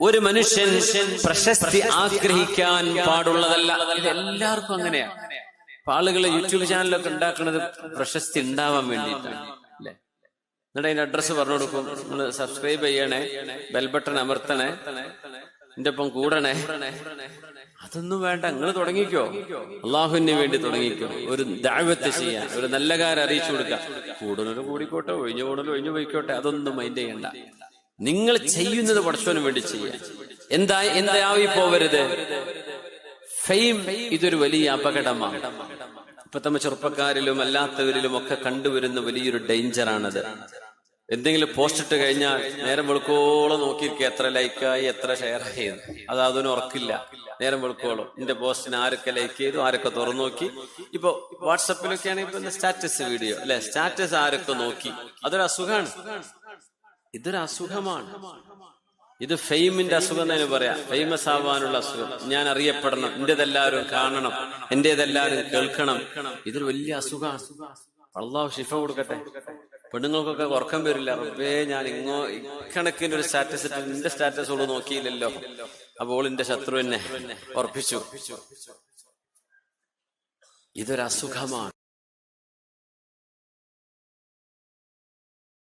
ഒരു മനുഷ്യൻ പ്രശസ്തി ആഗ്രഹിക്കാൻ പാടുള്ളതല്ല. ഇത് എല്ലാവർക്കും അങ്ങനെയാണ്. ആളുകൾ യൂട്യൂബ് ചാനലൊക്കെ ഉണ്ടാക്കുന്നത് പ്രശസ്തി ഉണ്ടാവാൻ വേണ്ടിയിട്ടാണ് അല്ലെ. എന്നിട്ട് അതിന്റെ അഡ്രസ്സ് പറഞ്ഞു കൊടുക്കും, നിങ്ങൾ സബ്സ്ക്രൈബ് ചെയ്യണേ, ബെൽ ബട്ടൺ അമർത്തണേ, എന്റെ ഒപ്പം കൂടണേ. അതൊന്നും വേണ്ട, നിങ്ങൾ തുടങ്ങിക്കോ, അള്ളാഹുവിന് വേണ്ടി തുടങ്ങിക്കോ. ഒരു ദഅവത്ത് ചെയ്യാൻ, ഒരു നല്ല കാര്യം അറിയിച്ചു കൊടുക്കുക. കൂടുതലും കൂടിക്കോട്ടെ, ഒഴിഞ്ഞു പോകണല്ലോ ഒഴിഞ്ഞു പോയിക്കോട്ടെ, അതൊന്നും മൈൻഡ് ചെയ്യണ്ട. നിങ്ങൾ ചെയ്യുന്നത് പടച്ചവന് വേണ്ടി ചെയ്യാൻ. എന്തായി പോവരുത്. ഫെയിം ഇതൊരു വലിയ അപകടമാണ്. ഇപ്പൊ നമ്മ ചെറുപ്പക്കാരിലും അല്ലാത്തവരിലും ഒക്കെ കണ്ടുവരുന്ന വലിയൊരു ഡേഞ്ചറാണത്. എന്തെങ്കിലും പോസ്റ്റ് ഇട്ട് കഴിഞ്ഞാൽ നേരം വെളുക്കോളം നോക്കിയിരിക്കുക, എത്ര ലൈക്കായി എത്ര ഷെയർ ചെയ്തു. അതൊന്നും ഉറക്കില്ല. നേരം വെളുക്കോളം എന്റെ പോസ്റ്റിന് ആരൊക്കെ ലൈക്ക് ചെയ്തു, ആരൊക്കെ തുറന്നു നോക്കി. ഇപ്പൊ വാട്സപ്പിലൊക്കെയാണ് ഇപ്പൊ സ്റ്റാറ്റസ് വീഡിയോ അല്ലെ, സ്റ്റാറ്റസ് ആരൊക്കെ നോക്കി. അതൊരു അസുഖമാണ്. ഇതൊരു അസുഖമാണ്. ഇത് ഫെയിമിന്റെ അസുഖം തന്നെ പറയാം. ഫേമസ് ആവാനുള്ള അസുഖം. ഞാൻ അറിയപ്പെടണം, എന്റേതെല്ലാവരും കാണണം, എന്റേതെല്ലാവരും കേൾക്കണം. ഇതൊരു വലിയ അസുഖമാണ്. അള്ളാഹു ശിഫ കൊടുക്കട്ടെ. പെണ്ണുങ്ങൾക്കൊക്കെ ഉറക്കം വരില്ല. റബ്ബേ, ഞാൻ ഇക്കണക്കിന് ഒരു സ്റ്റാറ്റസ് ഇട്ട് നിന്റെ സ്റ്റാറ്റസ് ഓള് നോക്കിയില്ലല്ലോ, അപ്പോൾ എന്റെ ശത്രു എന്നെ ഉറപ്പിച്ചു. ഇതൊരു അസുഖമാണ്.